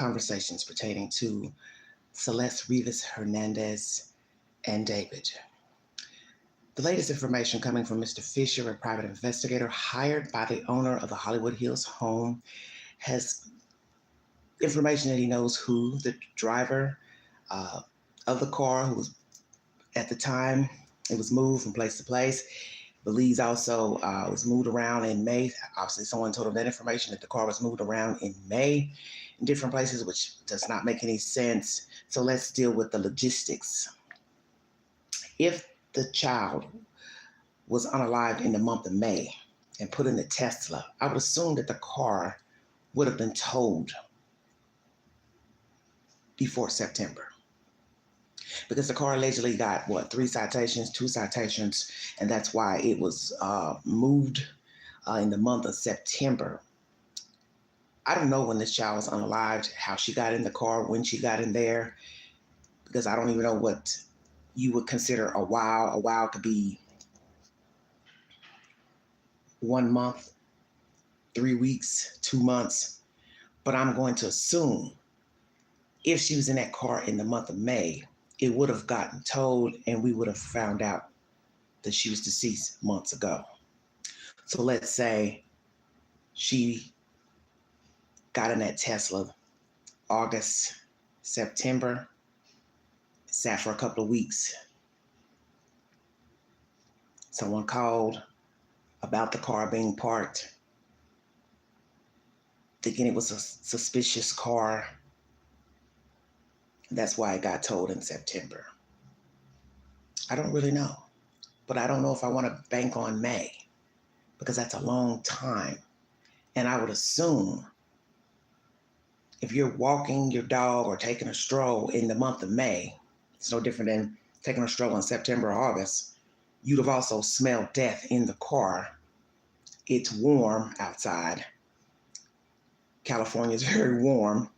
conversations pertaining to Celeste Rivas Hernandez and David. The latest information coming from Mr. Fisher, a private investigator hired by the owner of the Hollywood Hills home, has information that he knows who the driver uh, of the car, who was at the time it was moved from place to place. Believes also was moved around in May. Obviously, someone told him that information that the car was moved around in May in different places, which does not make any sense. So let's deal with the logistics. If the child was unalived in the month of May and put in the Tesla, I would assume that the car would have been towed before September. Because the car allegedly got, what, 3 citations, 2 citations, and that's why it was moved in the month of September. I don't know when this child was unalived, how she got in the car, when she got in there, because I don't even know what you would consider a while. A while could be 1 month, 3 weeks, 2 months. But I'm going to assume if she was in that car in the month of May, it would have gotten towed and we would have found out that she was deceased months ago. So let's say she got in that Tesla August, September, sat for a couple of weeks. Someone called about the car being parked, thinking it was a suspicious car. That's why it got towed in September. I don't really know, but I don't know if I want to bank on May because that's a long time. And I would assume if you're walking your dog or taking a stroll in the month of May, it's no different than taking a stroll in September or August, you'd have also smelled death in the car. It's warm outside. California is very warm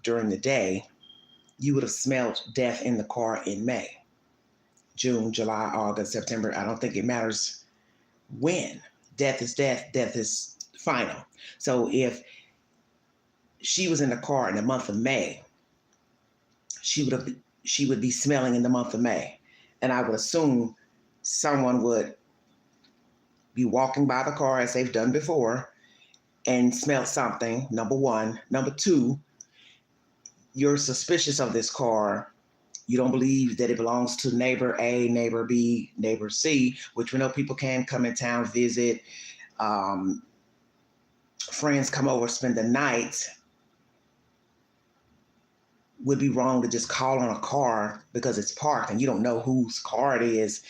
during the day. You would have smelled death in the car in May, June, July, August, September. I don't think it matters when. Death is death. Death is final. So if she was in the car in the month of May, she would be smelling in the month of May. And I would assume someone would be walking by the car as they've done before and smell something, number one. Number two, you're suspicious of this car. You don't believe that it belongs to neighbor A, neighbor B, neighbor C, which we know people can come in town, visit, friends come over, spend the night. Would be wrong to just call on a car because it's parked and you don't know whose car it is,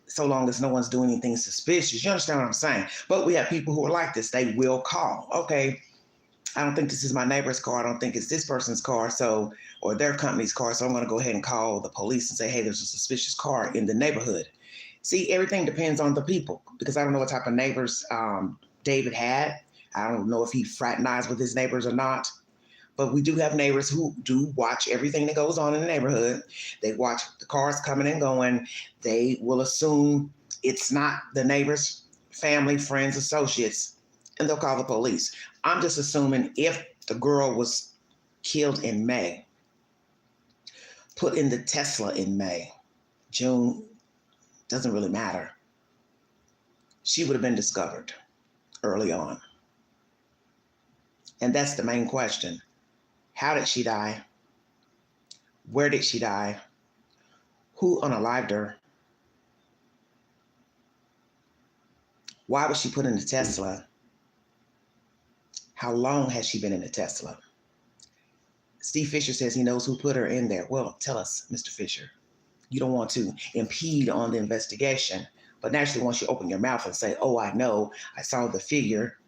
so long as no one's doing anything suspicious. You understand what I'm saying? But we have people who are like this. They will call. Okay, I don't think this is my neighbor's car. I don't think it's this person's car, or their company's car. So I'm going to go ahead and call the police and say, hey, there's a suspicious car in the neighborhood. See, everything depends on the people because I don't know what type of neighbors David had. I don't know if he fraternized with his neighbors or not. But we do have neighbors who do watch everything that goes on in the neighborhood. They watch the cars coming and going. They will assume it's not the neighbor's family, friends, associates, and they'll call the police. I'm just assuming if the girl was killed in May, put in the Tesla in May, June, doesn't really matter. She would have been discovered early on. And that's the main question. How did she die? Where did she die? Who unalived her? Why was she put in the Tesla? How long has she been in the Tesla? Steve Fisher says he knows who put her in there. Well, tell us, Mr. Fisher. You don't want to impede on the investigation, but naturally once you open your mouth and say, oh, I know, I saw the figure,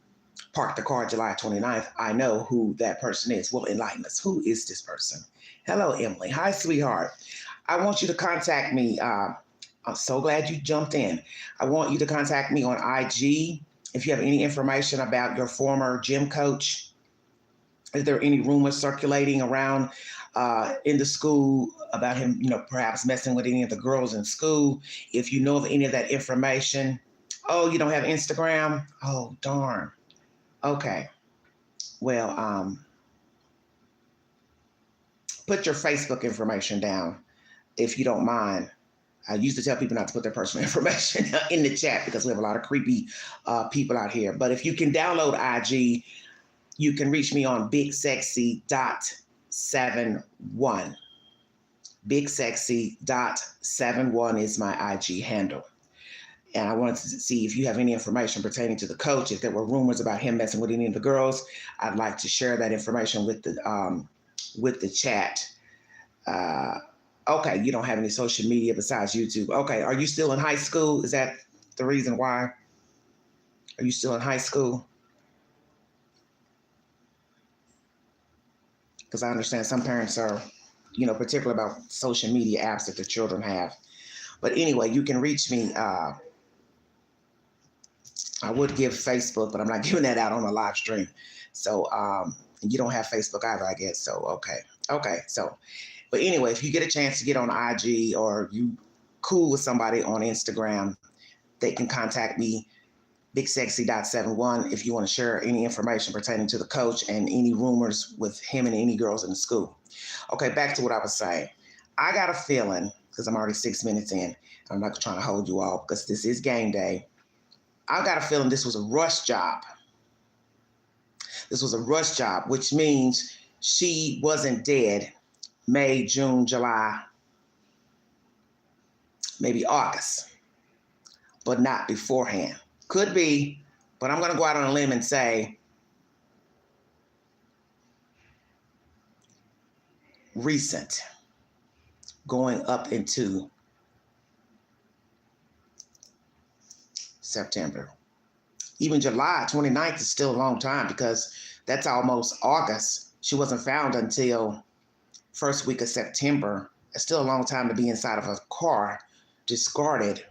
parked the car July 29th. I know who that person is. Well, enlighten us. Who is this person? Hello, Emily. Hi, sweetheart. I want you to contact me. I'm so glad you jumped in. I want you to contact me on IG if you have any information about your former gym coach. Is there any rumors circulating around in the school about him, perhaps messing with any of the girls in school? If you know of any of that information. Oh, you don't have Instagram? Oh, darn. Okay. Well, put your Facebook information down if you don't mind. I used to tell people not to put their personal information in the chat because we have a lot of creepy people out here. But if you can download IG, you can reach me on bigsexy.71. Bigsexy.71 is my IG handle. And I wanted to see if you have any information pertaining to the coach. If there were rumors about him messing with any of the girls, I'd like to share that information with the chat. Okay, you don't have any social media besides YouTube. Okay, are you still in high school? Is that the reason why? Are you still in high school? Because I understand some parents are, particular about social media apps that their children have. But anyway, you can reach me. I would give Facebook, but I'm not giving that out on a live stream. So, and you don't have Facebook either, I guess. So, okay. So, but anyway, if you get a chance to get on IG or you cool with somebody on Instagram, they can contact me, bigsexy.71, if you want to share any information pertaining to the coach and any rumors with him and any girls in the school. Okay, back to what I was saying. I got a feeling, because I'm already 6 minutes in, I'm not trying to hold you all because this is game day. I got a feeling this was a rush job. This was a rush job, which means she wasn't dead May, June, July, maybe August, but not beforehand. Could be, but I'm going to go out on a limb and say recent, going up into September. Even July 29th is still a long time because that's almost August. She wasn't found until first week of September. It's still a long time to be inside of a car, discarded.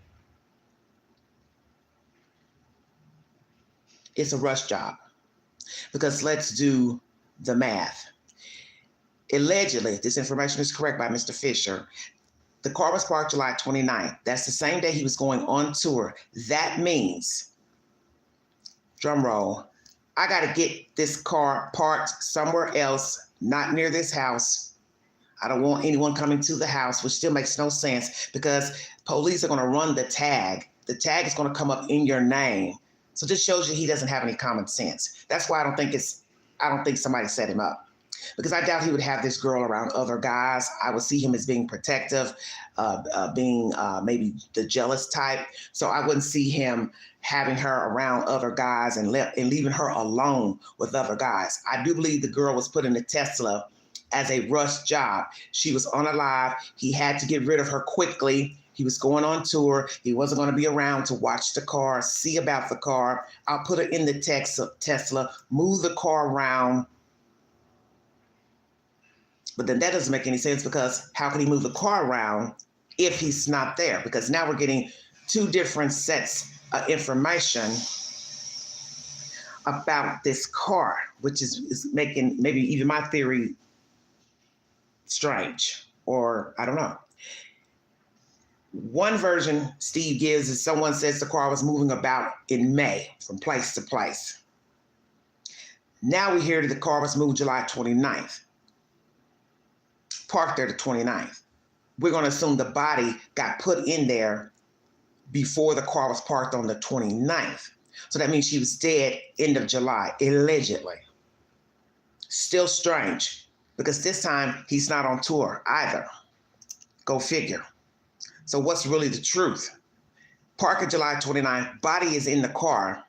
It's a rush job because let's do the math. Allegedly, if this information is correct by Mr. Fisher, the car was parked July 29th. That's the same day he was going on tour. That means, drum roll, I got to get this car parked somewhere else, not near this house. I don't want anyone coming to the house, which still makes no sense because police are going to run the tag. The tag is going to come up in your name. So this shows you he doesn't have any common sense. That's why I don't think somebody set him up. Because I doubt he would have this girl around other guys. I would see him as being protective, being maybe the jealous type. So I wouldn't see him having her around other guys and leaving her alone with other guys. I do believe the girl was put in the Tesla as a rush job. She was unalive. He had to get rid of her quickly. He was going on tour. He wasn't going to be around to watch the car, see about the car. I'll put her in the Tesla, move the car around. But then that doesn't make any sense because how can he move the car around if he's not there? Because now we're getting two different sets of information about this car, which is making maybe even my theory strange, or I don't know. One version Steve gives is someone says the car was moving about in May from place to place. Now we hear that the car was moved July 29th. Parked there the 29th. We're going to assume the body got put in there before the car was parked on the 29th. So that means she was dead end of July, allegedly. Still strange, because this time he's not on tour either. Go figure. So what's really the truth? Parker July 29th, body is in the car,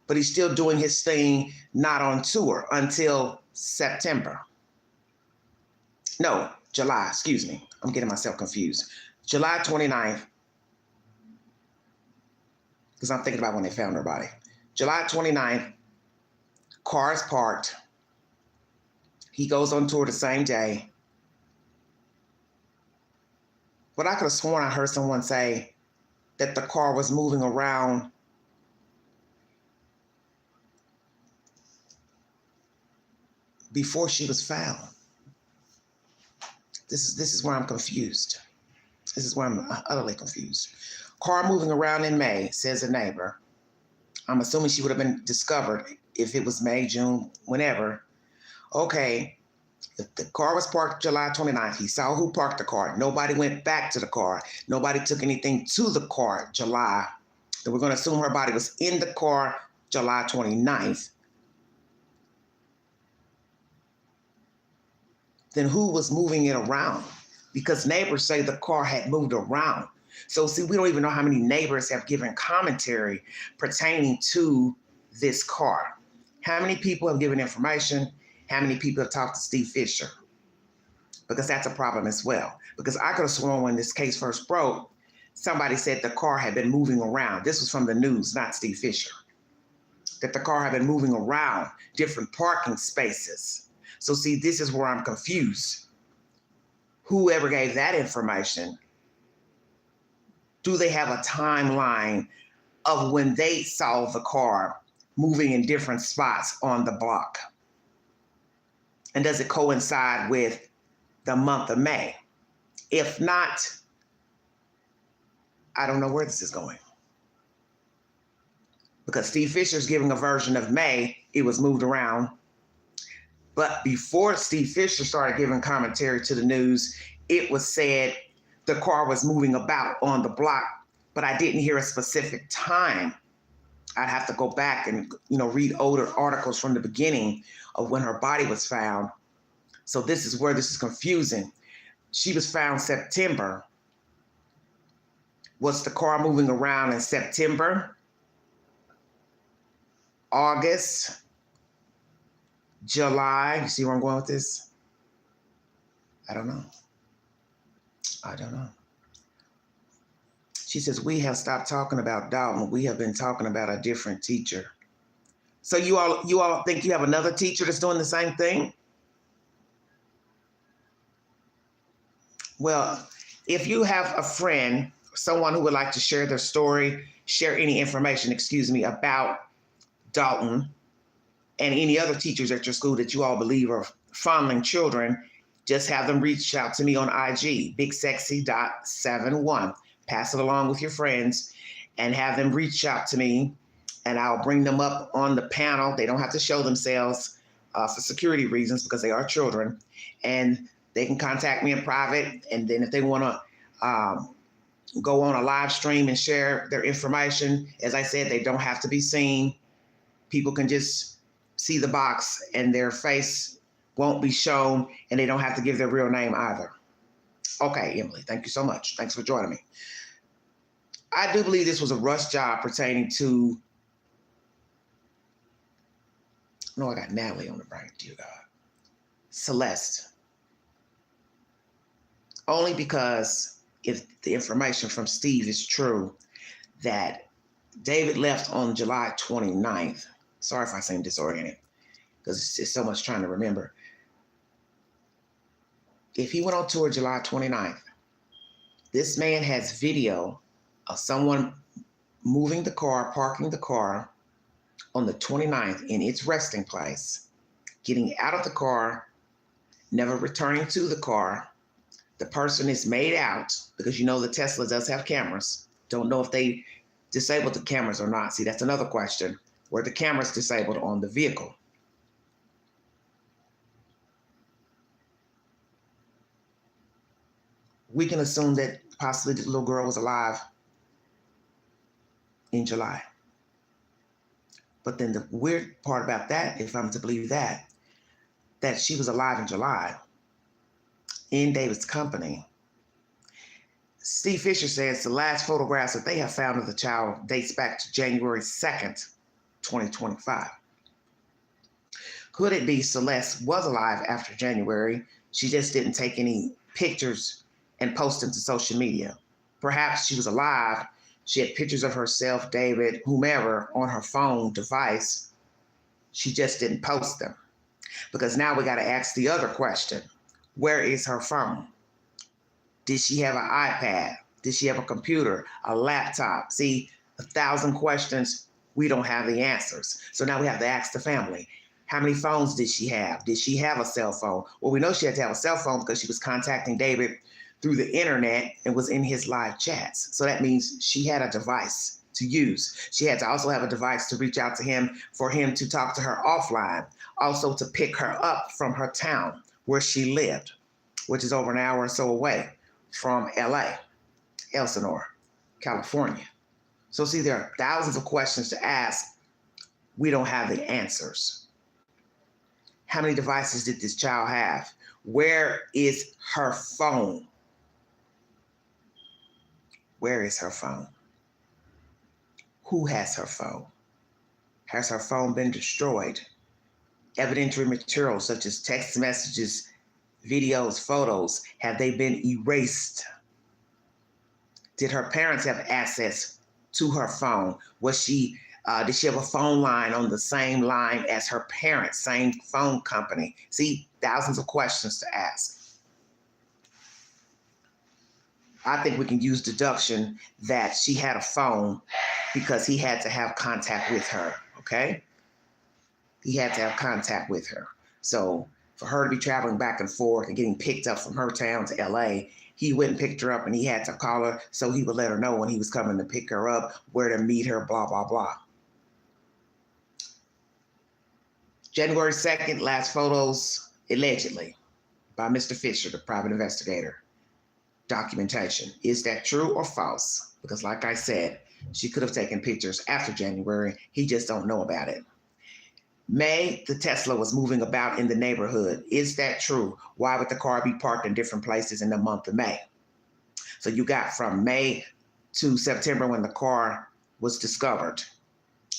but he's still doing his thing, not on tour until September. No, July, excuse me. I'm getting myself confused. July 29th, because I'm thinking about when they found her body. July 29th, car's parked. He goes on tour the same day. But I could have sworn I heard someone say that the car was moving around before she was found. This is where I'm confused. This is where I'm utterly confused. Car moving around in May, says a neighbor. I'm assuming she would have been discovered if it was May, June, whenever. Okay, If the car was parked July 29th, he saw who parked the car. Nobody went back to the car. Nobody took anything to the car July. Then we're going to assume her body was in the car July 29th. Then who was moving it around? Because neighbors say the car had moved around. So see, we don't even know how many neighbors have given commentary pertaining to this car. How many people have given information? How many people have talked to Steve Fisher? Because that's a problem as well. Because I could have sworn when this case first broke, somebody said the car had been moving around. This was from the news, not Steve Fisher. That the car had been moving around different parking spaces. So see, this is where I'm confused. Whoever gave that information, do they have a timeline of when they saw the car moving in different spots on the block? And does it coincide with the month of May? If not, I don't know where this is going. Because Steve Fisher's giving a version of May, it was moved around. But before Steve Fisher started giving commentary to the news, it was said the car was moving about on the block, but I didn't hear a specific time. I'd have to go back and read older articles from the beginning of when her body was found. So this is where this is confusing. She was found September. Was the car moving around in September, August, July? You see where I'm going with this? I don't know. She says, we have stopped talking about Dalton. We have been talking about a different teacher. So you all think you have another teacher that's doing the same thing? Well, if you have a friend, someone who would like to share their story, share any information, about Dalton and any other teachers at your school that you all believe are fondling children, just have them reach out to me on IG, bigsexy.71. Pass it along with your friends and have them reach out to me, and I'll bring them up on the panel. They don't have to show themselves for security reasons because they are children, and they can contact me in private. And then if they want to go on a live stream and share their information, as I said, they don't have to be seen. People can just see the box and their face won't be shown, and they don't have to give their real name either. Okay, Emily, thank you so much. Thanks for joining me. I do believe this was a rush job pertaining to, no, I got Natalie on the brain, dear God. Celeste. Only because if the information from Steve is true, that David left on July 29th. Sorry if I seem disoriented, because it's so much trying to remember. If he went on tour July 29th, this man has video of someone moving the car, parking the car on the 29th in its resting place, getting out of the car, never returning to the car. The person is made out, because the Tesla does have cameras. Don't know if they disabled the cameras or not. See, that's another question. Were the cameras disabled on the vehicle? We can assume that possibly the little girl was alive in July. But then the weird part about that, if I'm to believe that she was alive in July in David's company. Steve Fisher says the last photographs that they have found of the child dates back to January 2nd, 2025. Could it be Celeste was alive after January? She just didn't take any pictures and post them to social media. Perhaps she was alive. She had pictures of herself, David, whomever, on her phone device. She just didn't post them. Because now we got to ask the other question. Where is her phone? Did she have an iPad? Did she have a computer, a laptop? See, 1,000 questions, we don't have the answers. So now we have to ask the family, how many phones did she have? Did she have a cell phone? Well, we know she had to have a cell phone because she was contacting David through the internet and was in his live chats. So that means she had a device to use. She had to also have a device to reach out to him for him to talk to her offline, also to pick her up from her town where she lived, which is over an hour or so away from LA, Elsinore, California. So see, there are thousands of questions to ask. We don't have the answers. How many devices did this child have? Where is her phone? Where is her phone? Who has her phone? Has her phone been destroyed? Evidentiary materials such as text messages, videos, photos, have they been erased? Did her parents have access to her phone? Did she have a phone line on the same line as her parents, same phone company? See, thousands of questions to ask. I think we can use deduction that she had a phone because he had to have contact with her, okay? He had to have contact with her. So for her to be traveling back and forth and getting picked up from her town to LA, he went and picked her up and he had to call her so he would let her know when he was coming to pick her up, where to meet her, blah, blah, blah. January 2nd, last photos, allegedly, by Mr. Fisher, the private investigator. Documentation. Is that true or false? Because like I said, she could have taken pictures after January. He just don't know about it. May, the Tesla was moving about in the neighborhood. Is that true? Why would the car be parked in different places in the month of May? So you got from May to September when the car was discovered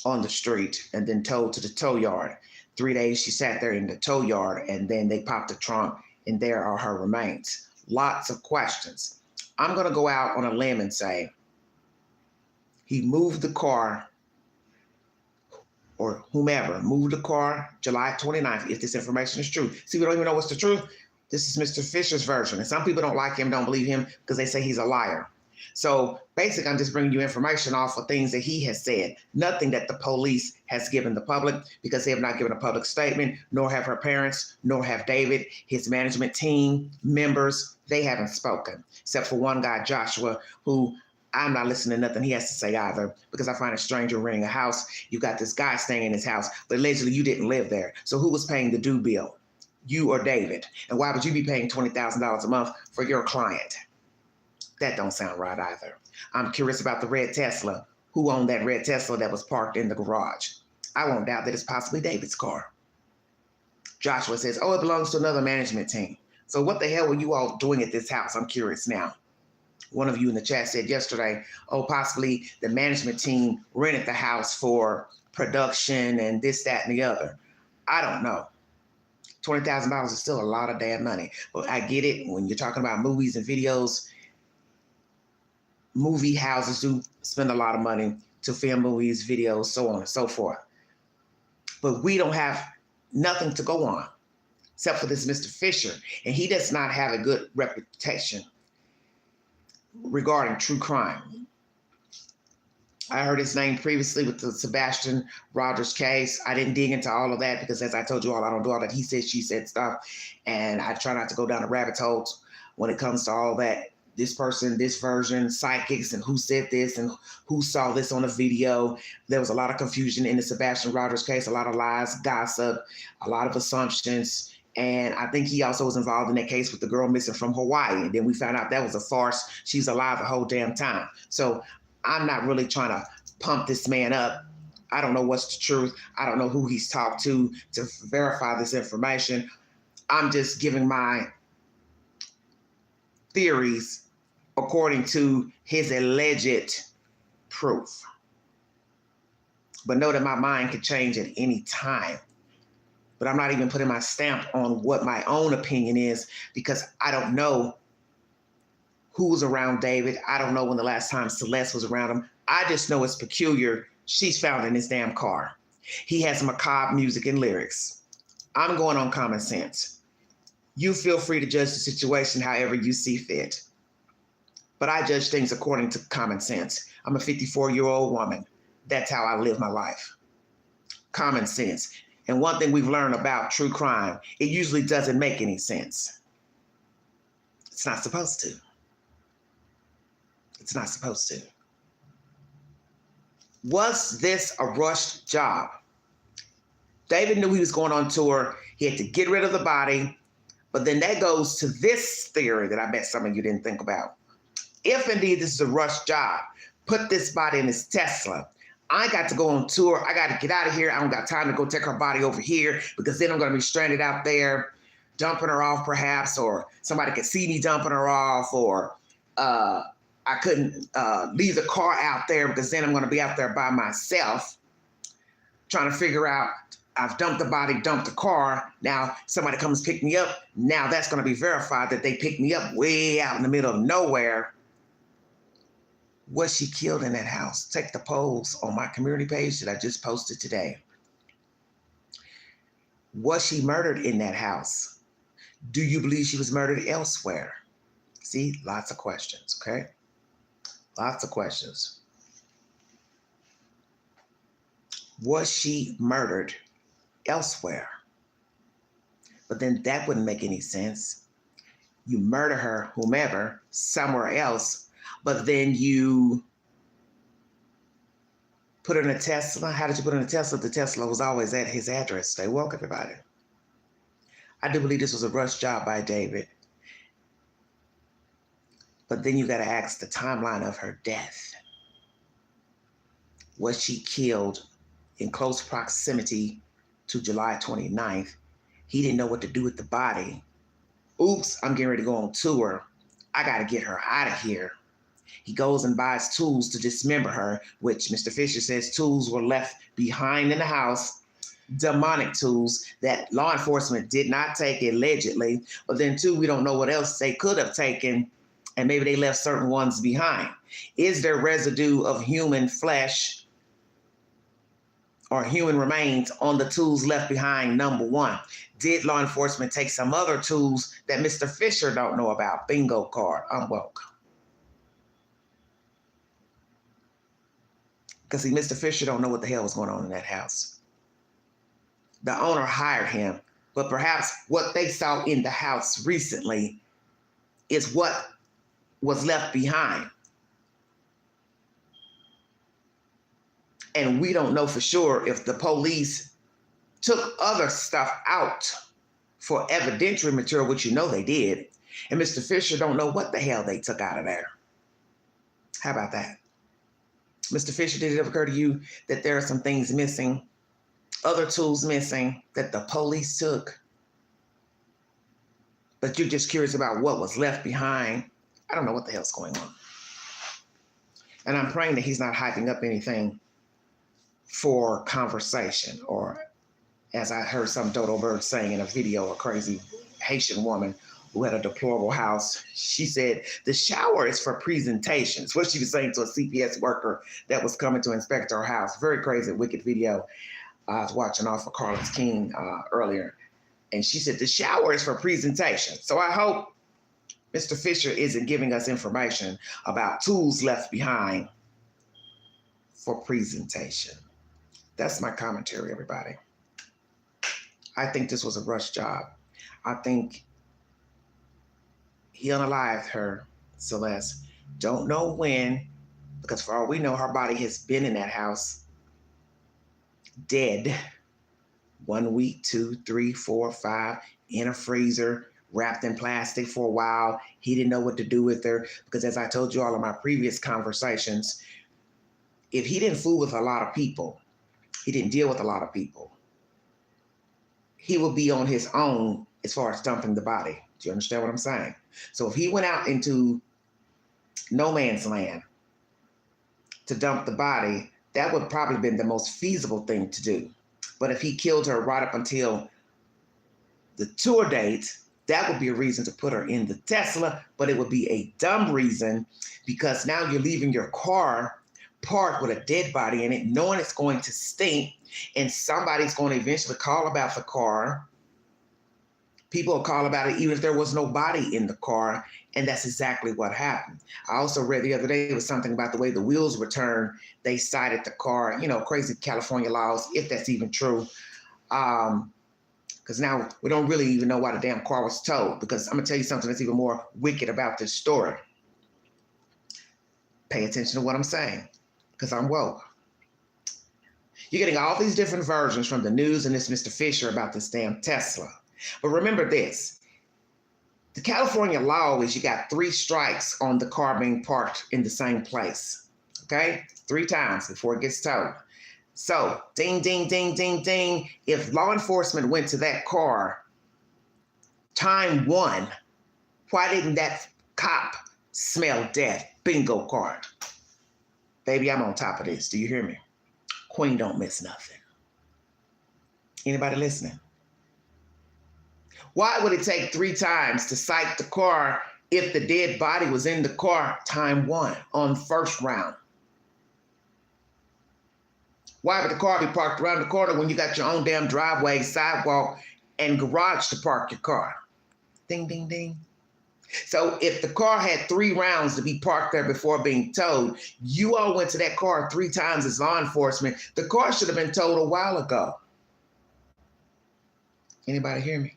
on the street and then towed to the tow yard. 3 days she sat there in the tow yard and then they popped the trunk and there are her remains. Lots of questions. I'm going to go out on a limb and say he moved the car, or whomever moved the car July 29th, if this information is true. See, we don't even know what's the truth. This is Mr. Fisher's version. And some people don't like him, don't believe him because they say he's a liar. So basically, I'm just bringing you information off of things that he has said. Nothing that the police has given the public, because they have not given a public statement, nor have her parents, nor have David, his management team, members. They haven't spoken, except for one guy, Joshua, who I'm not listening to nothing he has to say either, because I find a stranger renting a house. You got this guy staying in his house, but allegedly you didn't live there. So who was paying the due bill? You or David? And why would you be paying $20,000 a month for your client? That don't sound right either. I'm curious about the red Tesla. Who owned that red Tesla that was parked in the garage? I won't doubt that it's possibly David's car. Joshua says, oh, it belongs to another management team. So what the hell were you all doing at this house? I'm curious now. One of you in the chat said yesterday, oh, possibly the management team rented the house for production and this, that, and the other. I don't know. $20,000 is still a lot of damn money. But I get it. When you're talking about movies and videos, movie houses do spend a lot of money to film movies, videos, so on and so forth. But we don't have nothing to go on except for this Mr. Fisher. And he does not have a good reputation regarding true crime. I heard his name previously with the Sebastian Rogers case. I didn't dig into all of that because, as I told you all, I don't do all that he said, she said stuff. And I try not to go down the rabbit holes when it comes to all that. This person, this version, psychics, and who said this and who saw this on a video. There was a lot of confusion in the Sebastian Rogers case, a lot of lies, gossip, a lot of assumptions. And I think he also was involved in that case with the girl missing from Hawaii. And then we found out that was a farce. She's alive the whole damn time. So I'm not really trying to pump this man up. I don't know what's the truth. I don't know who he's talked to verify this information. I'm just giving my theories according to his alleged proof. But know that my mind could change at any time. But I'm not even putting my stamp on what my own opinion is because I don't know who was around David. I don't know when the last time Celeste was around him. I just know it's peculiar. She's found in his damn car. He has macabre music and lyrics. I'm going on common sense. You feel free to judge the situation however you see fit. But I judge things according to common sense. I'm a 54-year-old woman. That's how I live my life. Common sense. And one thing we've learned about true crime, it usually doesn't make any sense. It's not supposed to. It's not supposed to. Was this a rushed job? David knew he was going on tour. He had to get rid of the body But then that goes to this theory that I bet some of you didn't think about. If indeed this is a rush job, put this body in this Tesla. I got to go on tour. I got to get out of here. I don't got time to go take her body over here because then I'm going to be stranded out there, dumping her off perhaps, or somebody could see me dumping her off, or I couldn't leave the car out there because then I'm going to be out there by myself trying to figure out, I've dumped the body, dumped the car. Now somebody comes pick me up. Now that's going to be verified that they picked me up way out in the middle of nowhere. Was she killed in that house? Take the polls on my community page that I just posted today. Was she murdered in that house? Do you believe she was murdered elsewhere? See, lots of questions, okay? Lots of questions. Was she murdered elsewhere? But then that wouldn't make any sense. You murder her, whomever, somewhere else, but then you put her in a Tesla. How did you put her in a Tesla? The Tesla was always at his address. Stay woke, everybody. I do believe this was a rush job by David. But then you got to ask the timeline of her death. Was she killed in close proximity to July 29th? He didn't know what to do with the body. Oops, I'm getting ready to go on tour. I got to get her out of here. He goes and buys tools to dismember her, which Mr. Fisher says tools were left behind in the house, demonic tools that law enforcement did not take allegedly. But then too, we don't know what else they could have taken, and maybe they left certain ones behind. Is there residue of human flesh or human remains on the tools left behind? Number one. Did law enforcement take some other tools that Mr. Fisher don't know about? Bingo card, I'm woke. Because see, Mr. Fisher don't know what the hell was going on in that house. The owner hired him, but perhaps what they saw in the house recently is what was left behind. And we don't know for sure if the police took other stuff out for evidentiary material, which you know they did. And Mr. Fisher don't know what the hell they took out of there. How about that? Mr. Fisher, did it ever occur to you that there are some things missing, other tools missing that the police took? But you're just curious about what was left behind. I don't know what the hell's going on. And I'm praying that he's not hyping up anything for conversation, or as I heard some dodo bird saying in a video, a crazy Haitian woman who had a deplorable house. She said, the shower is for presentations. What she was saying to a CPS worker that was coming to inspect her house. Very crazy, wicked video. I was watching off of Carlos King earlier. And she said, the shower is for presentation. So I hope Mr. Fisher isn't giving us information about tools left behind for presentation. That's my commentary, everybody. I think this was a rush job. I think he unalived her, Celeste. Don't know when, because for all we know, her body has been in that house dead 1 week, 2, 3, 4, 5, in a freezer, wrapped in plastic for a while. He didn't know what to do with her because, as I told you all in my previous conversations, if he didn't fool with a lot of people, he didn't deal with a lot of people, he would be on his own as far as dumping the body. Do you understand what I'm saying? So if he went out into no man's land to dump the body, that would probably have been the most feasible thing to do. But if he killed her right up until the tour date, that would be a reason to put her in the Tesla, but it would be a dumb reason because now you're leaving your car parked with a dead body in it, knowing it's going to stink, and somebody's going to eventually call about the car. People will call about it even if there was no body in the car, and that's exactly what happened. I also read the other day, it was something about the way the wheels were turned. They cited the car, crazy California laws, if that's even true. Because now we don't really even know why the damn car was towed, because I'm going to tell you something that's even more wicked about this story. Pay attention to what I'm saying, because I'm woke. You're getting all these different versions from the news and this Mr. Fisher about this damn Tesla. But remember this, The California law is you got 3 strikes on the car being parked in the same place. Okay? 3 times before it gets towed. So, ding, ding, ding, ding, ding. If law enforcement went to that car, time 1, why didn't that cop smell death? Bingo card. Baby, I'm on top of this. Do you hear me? Queen don't miss nothing. Anybody listening? Why would it take 3 times to cite the car if the dead body was in the car time 1 on first round? Why would the car be parked around the corner when you got your own damn driveway, sidewalk, and garage to park your car? Ding, ding, ding. So if the car had 3 rounds to be parked there before being towed, you all went to that car 3 times as law enforcement. The car should have been towed a while ago. Anybody hear me?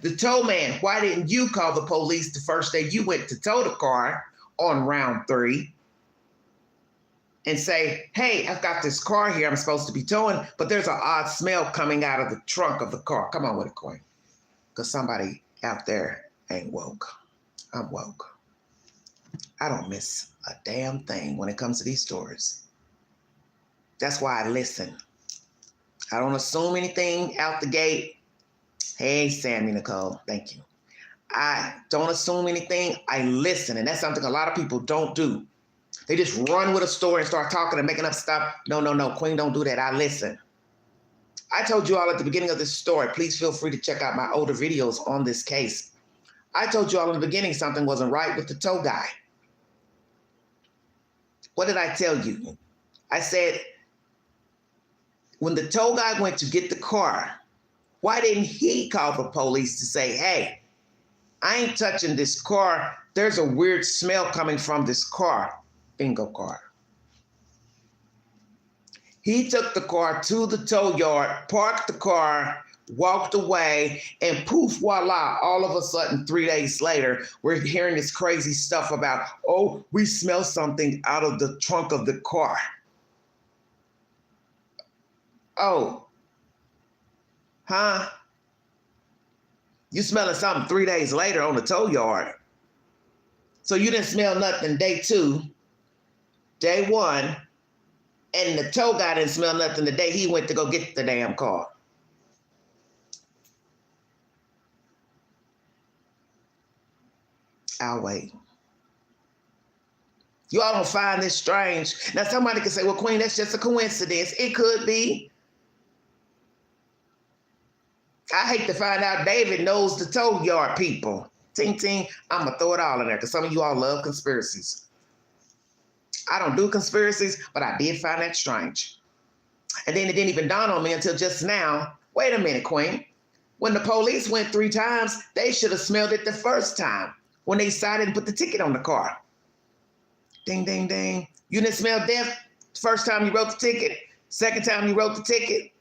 The tow man, why didn't you call the police the first day you went to tow the car on round 3 and say, hey, I've got this car here I'm supposed to be towing, but there's an odd smell coming out of the trunk of the car. Come on with it, Queen. Because somebody out there ain't woke. I'm woke. I don't miss a damn thing when it comes to these stories. That's why I listen. I don't assume anything out the gate. Hey, Sammy Nicole, thank you. I don't assume anything. I listen, and that's something a lot of people don't do. They just run with a story and start talking and making up stuff. No, no, no, Queen, don't do that. I listen. I told you all at the beginning of this story, please feel free to check out my older videos on this case. I told you all in the beginning something wasn't right with the tow guy. What did I tell you? I said, when the tow guy went to get the car, why didn't he call the police to say, hey, I ain't touching this car. There's a weird smell coming from this car. Bingo card. He took the car to the tow yard, parked the car, walked away, and poof, voila, all of a sudden, 3 days later, we're hearing this crazy stuff about, oh, we smell something out of the trunk of the car. Oh. Huh? You smelling something 3 days later on the tow yard. So you didn't smell nothing day 2, day 1, and the tow guy didn't smell nothing the day he went to go get the damn car. I'll wait. You all don't find this strange. Now somebody could say, well, Queen, that's just a coincidence. It could be. I hate to find out David knows the tow yard people. Ting, ting, I'm going to throw it all in there because some of you all love conspiracies. I don't do conspiracies, but I did find that strange. And then it didn't even dawn on me until just now. Wait a minute, Queen. When the police went 3 times, they should have smelled it the first time when they cited and put the ticket on the car. Ding, ding, ding. You didn't smell death first time you wrote the ticket, second time you wrote the ticket,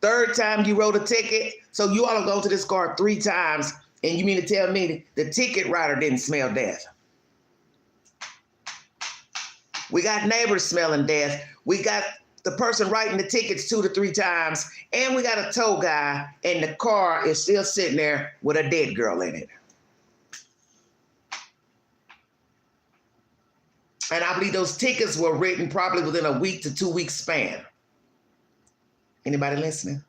third time you wrote a ticket. So you all go to this car 3 times, and you mean to tell me the ticket writer didn't smell death? We got neighbors smelling death. We got the person writing the tickets 2 to 3 times, and we got a tow guy, and the car is still sitting there with a dead girl in it. And I believe those tickets were written probably within a week to 2 week span. Anybody listening?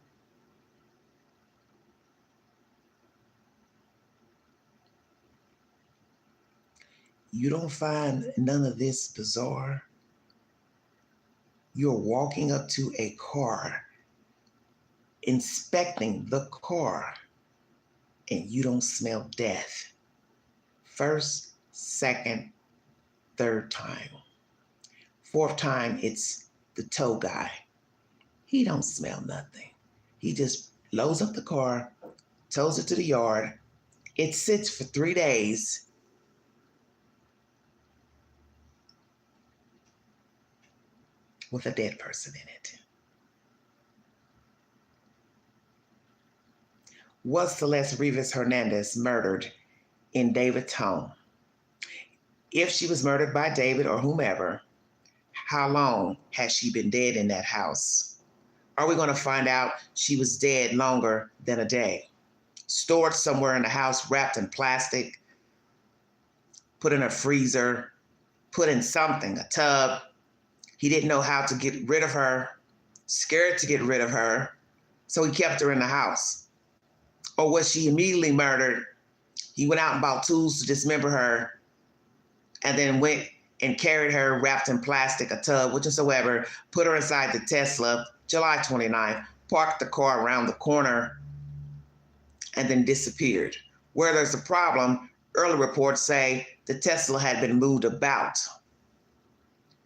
You don't find none of this bizarre? You're walking up to a car, inspecting the car, and you don't smell death. First, second, third time. Fourth time, it's the tow guy. He don't smell nothing. He just loads up the car, tows it to the yard. It sits for 3 days. With a dead person in it. Was Celeste Rivas Hernandez murdered in David's home? If she was murdered by David or whomever, how long has she been dead in that house? Are we going to find out she was dead longer than a day? Stored somewhere in the house, wrapped in plastic, put in a freezer, put in something, a tub. He didn't know how to get rid of her, scared to get rid of her, so he kept her in the house. Or was she immediately murdered? He went out and bought tools to dismember her, and then went and carried her wrapped in plastic, a tub, whatsoever, put her inside the Tesla, July 29th, parked the car around the corner, and then disappeared. Where there's a problem, early reports say the Tesla had been moved about,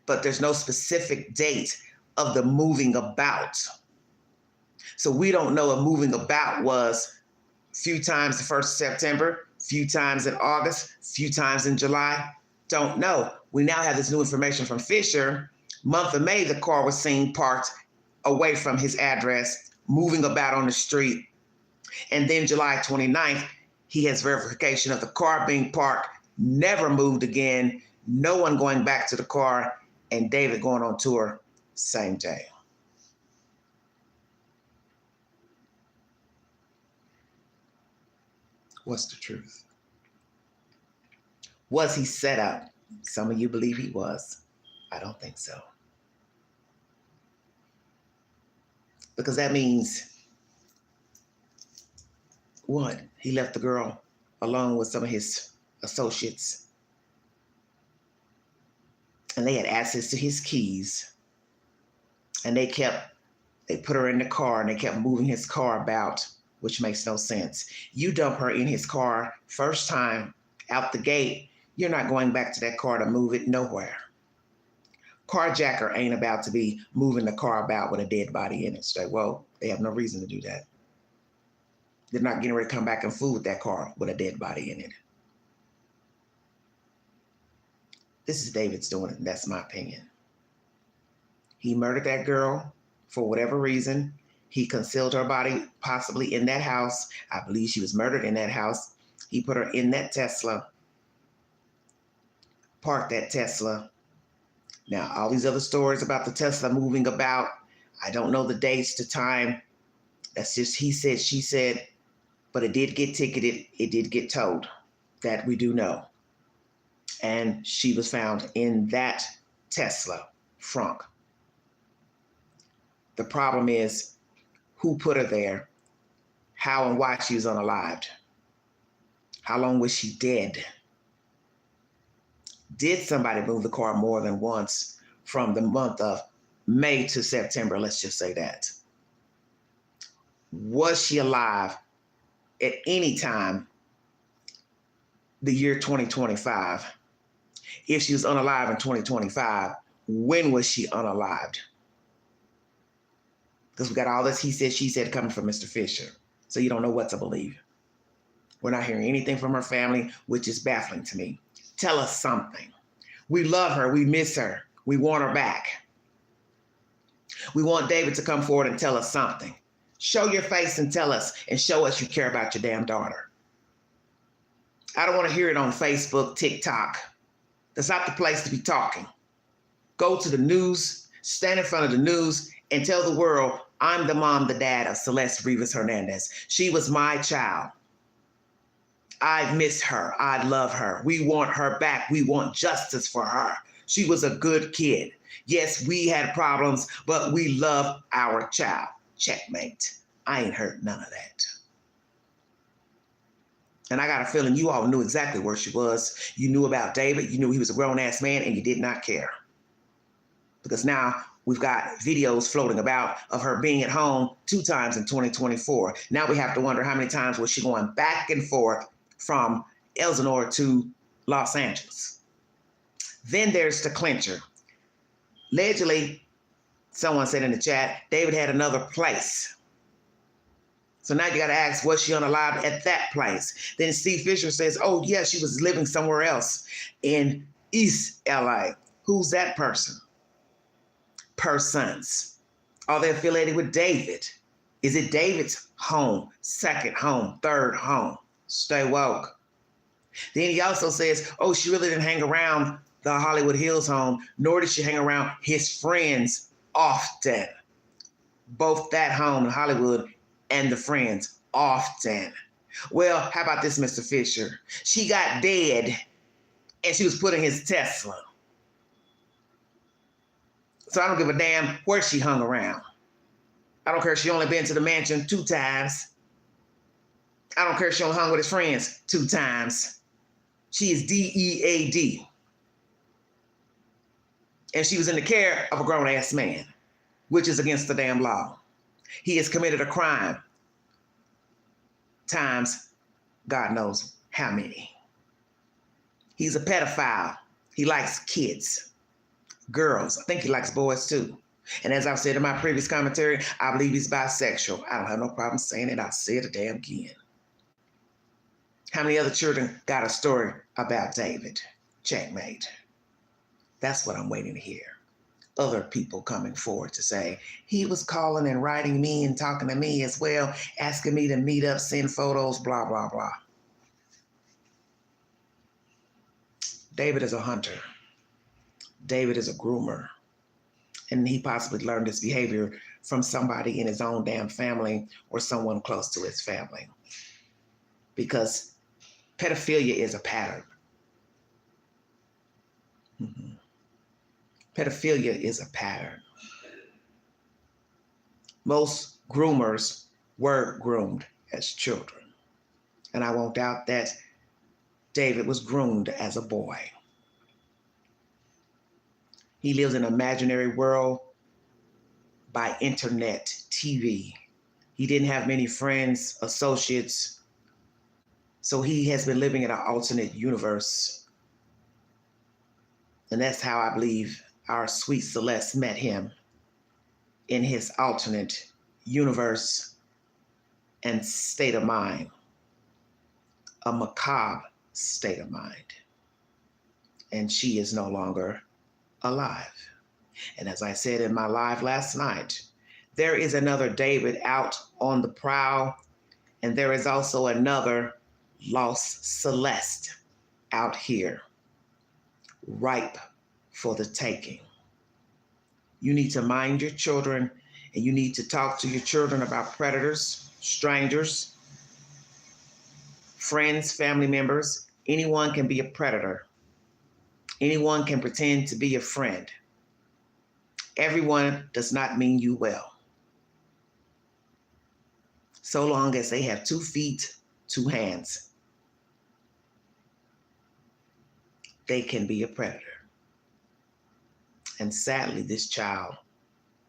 but there's no specific date of the moving about. So we don't know if moving about was a few times the 1st of September, few times in August, few times in July. Don't know. We now have this new information from Fisher. Month of May, the car was seen parked away from his address, moving about on the street. And then July 29th, he has verification of the car being parked, never moved again, no one going back to the car, and David going on tour same day. What's the truth? Was he set up? Some of you believe he was. I don't think so. Because that means what? He left the girl alone with some of his associates, and they had access to his keys, and they put her in the car, and they kept moving his car about, which makes no sense. You dump her in his car first time out the gate, you're not going back to that car to move it nowhere. Carjacker ain't about to be moving the car about with a dead body in it. So, well, they have no reason to do that. They're not getting ready to come back and fool with that car with a dead body in it. This is David's doing it, and that's my opinion. He murdered that girl for whatever reason. He concealed her body possibly in that house. I believe she was murdered in that house. He put her in that Tesla, parked that Tesla. Now, all these other stories about the Tesla moving about, I don't know the dates, the time. That's just he said, she said, but it did get ticketed. It did get towed. That we do know. And she was found in that Tesla frunk. The problem is who put her there, how and why she was unalived. How long was she dead? Did somebody move the car more than once from the month of May to September? Let's just say that. Was she alive at any time the year 2025? If she was unalive in 2025, when was she unalived? Because we got all this he said, she said coming from Mr. Fisher. So you don't know what to believe. We're not hearing anything from her family, which is baffling to me. Tell us something. We love her. We miss her. We want her back. We want David to come forward and tell us something. Show your face and tell us, and show us you care about your damn daughter. I don't want to hear it on Facebook, TikTok. That's not the place to be talking. Go to the news, stand in front of the news, and tell the world, I'm the mom, the dad of Celeste Rivas Hernandez. She was my child. I miss her. I love her. We want her back. We want justice for her. She was a good kid. Yes, we had problems, but we love our child. Checkmate. I ain't heard none of that. And I got a feeling you all knew exactly where she was. You knew about David. You knew he was a grown-ass man, and you did not care. Because now we've got videos floating about of her being at home 2 times in 2024. Now we have to wonder how many times was she going back and forth from Elsinore to Los Angeles. Then there's the clincher. Allegedly, someone said in the chat, David had another place. So now you got to ask, was she unalived at that place? Then Steve Fisher says, oh, yeah, she was living somewhere else in East LA. Who's that person? Persons. Are they affiliated with David? Is it David's home, second home, third home? Stay woke. Then he also says, oh, she really didn't hang around the Hollywood Hills home, nor did she hang around his friends often. both that home in Hollywood and the friends often. Well, how about this, Mr. Fisher? She got dead and she was put in his Tesla. So I don't give a damn where she hung around. I don't care if she only been to the mansion 2 times. I don't care if she only hung with his friends 2 times. She is DEAD. And she was in the care of a grown-ass man, which is against the damn law. He has committed a crime. Times, God knows how many. He's a pedophile. He likes kids, girls. I think he likes boys too. And as I've said in my previous commentary, I believe he's bisexual. I don't have no problem saying it. I'll say it a damn again. How many other children got a story about David? Checkmate. That's what I'm waiting to hear. Other people coming forward to say, he was calling and writing me and talking to me as well, asking me to meet up, send photos, blah, blah, blah. David is a hunter. David is a groomer. And he possibly learned this behavior from somebody in his own damn family or someone close to his family. Because pedophilia is a pattern. Mm-hmm. Pedophilia is a pattern. Most groomers were groomed as children. And I won't doubt that David was groomed as a boy. He lives in an imaginary world by internet, TV. He didn't have many friends, associates, so he has been living in an alternate universe. And that's how I believe our sweet Celeste met him, in his alternate universe and state of mind, a macabre state of mind. And she is no longer alive. And as I said in my live last night, there is another David out on the prowl, and there is also another lost Celeste out here, ripe for the taking. You need to mind your children, and you need to talk to your children about predators, strangers, friends, family members. Anyone can be a predator. Anyone can pretend to be a friend. Everyone does not mean you well. So long as they have 2 feet, 2 hands, they can be a predator. And sadly, this child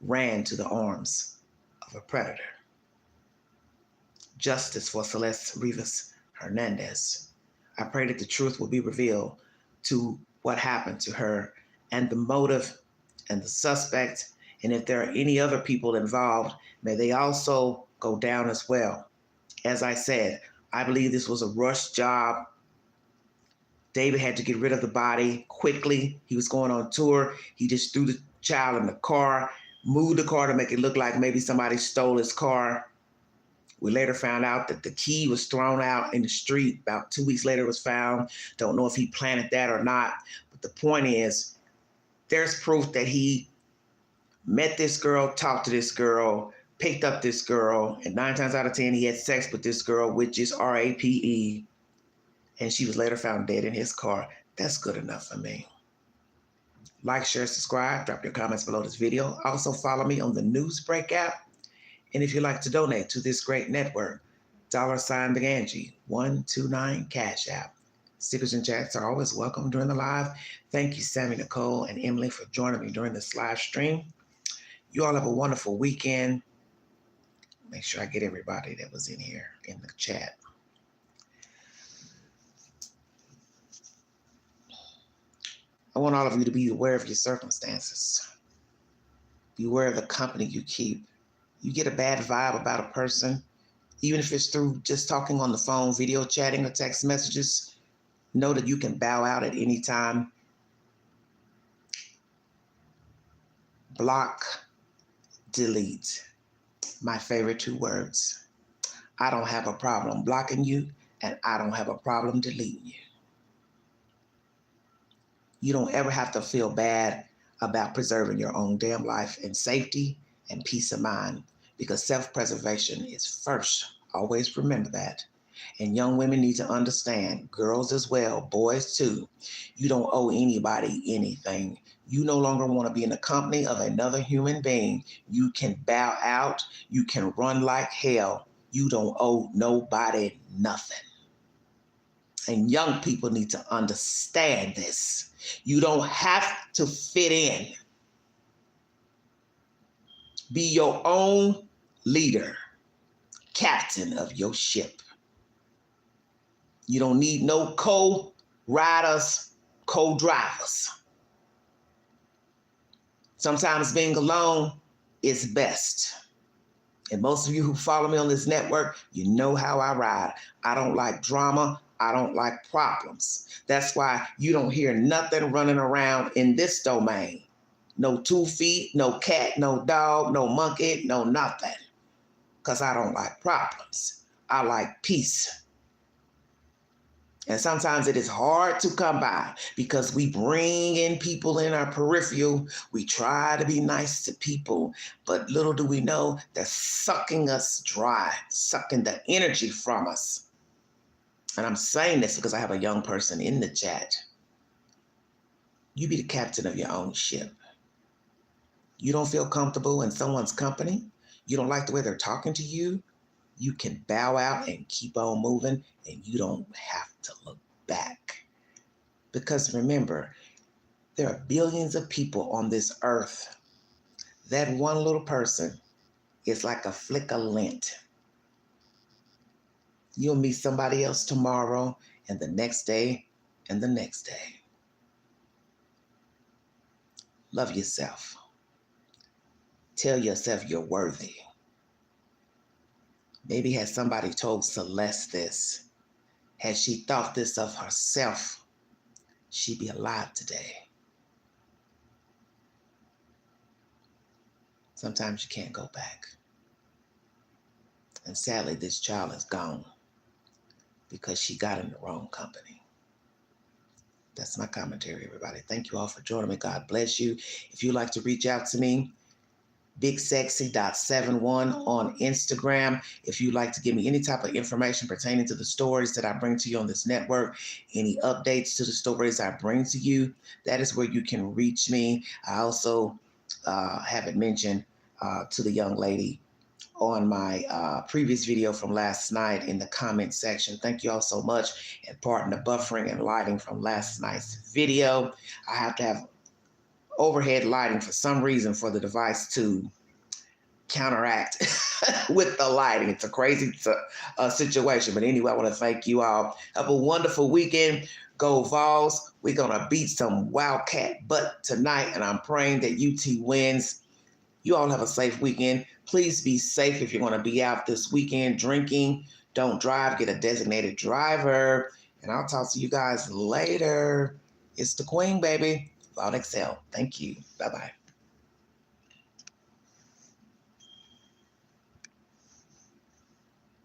ran to the arms of a predator. Justice for Celeste Rivas Hernandez. I pray that the truth will be revealed to what happened to her and the motive and the suspect. And if there are any other people involved, may they also go down as well. As I said, I believe this was a rush job. David had to get rid of the body quickly. He was going on tour. He just threw the child in the car, moved the car to make it look like maybe somebody stole his car. We later found out that the key was thrown out in the street. About 2 weeks later it was found. Don't know if he planted that or not. But the point is, there's proof that he met this girl, talked to this girl, picked up this girl, and 9 times out of 10, he had sex with this girl, which is rape, and she was later found dead in his car. That's good enough for me. Like, share, subscribe, drop your comments below this video. Also follow me on the Newsbreak app. And if you'd like to donate to this great network, $Big Angie 129 Cash App. Stickers and chats are always welcome during the live. Thank you, Sammy, Nicole, and Emily for joining me during this live stream. You all have a wonderful weekend. Make sure I get everybody that was in here in the chat. I want all of you to be aware of your circumstances. Be aware of the company you keep. You get a bad vibe about a person, even if it's through just talking on the phone, video chatting, or text messages, know that you can bow out at any time. Block, delete. My favorite 2 words. I don't have a problem blocking you, and I don't have a problem deleting you. You don't ever have to feel bad about preserving your own damn life and safety. and peace of mind, because self-preservation is first. Always remember that. And young women need to understand, girls as well, boys too, you don't owe anybody anything. You no longer want to be in the company of another human being. You can bow out. You can run like hell. You don't owe nobody nothing. And young people need to understand this. You don't have to fit in. Be your own leader, captain of your ship. You don't need no co-riders, co-drivers. Sometimes being alone is best. And most of you who follow me on this network, you know how I ride. I don't like drama. I don't like problems. That's why you don't hear nothing running around in this domain. No 2 feet, no cat, no dog, no monkey, no nothing. Because I don't like problems. I like peace. And sometimes it is hard to come by because we bring in people in our peripheral. We try to be nice to people, but little do we know they're sucking us dry, sucking the energy from us. And I'm saying this because I have a young person in the chat. You be the captain of your own ship. You don't feel comfortable in someone's company. You don't like the way they're talking to you. You can bow out and keep on moving, and you don't have to look back. Because remember, there are billions of people on this earth. That one little person is like a flick of lint. You'll meet somebody else tomorrow, and the next day, and the next day. Love yourself. Tell yourself you're worthy. Maybe had somebody told Celeste this, had she thought this of herself, she'd be alive today. Sometimes you can't go back. And sadly, this child is gone because she got in the wrong company. That's my commentary, everybody. Thank you all for joining me. God bless you. If you'd like to reach out to me, bigsexy.71 on Instagram. If you'd like to give me any type of information pertaining to the stories that I bring to you on this network, any updates to the stories I bring to you, that is where you can reach me. I also haven't mentioned to the young lady on my previous video from last night in the comment section. Thank you all so much, and pardon the buffering and lighting from last night's video. I have to have overhead lighting for some reason for the device to counteract with the lighting. It's a crazy situation. But anyway, I want to thank you all. Have a wonderful weekend. Go Vols. We're going to beat some Wildcat butt tonight, and I'm praying that UT wins. You all have a safe weekend. Please be safe if you're going to be out this weekend drinking. Don't drive. Get a designated driver. And I'll talk to you guys later. It's the Queen, baby. Vault Excel. Thank you. Bye-bye.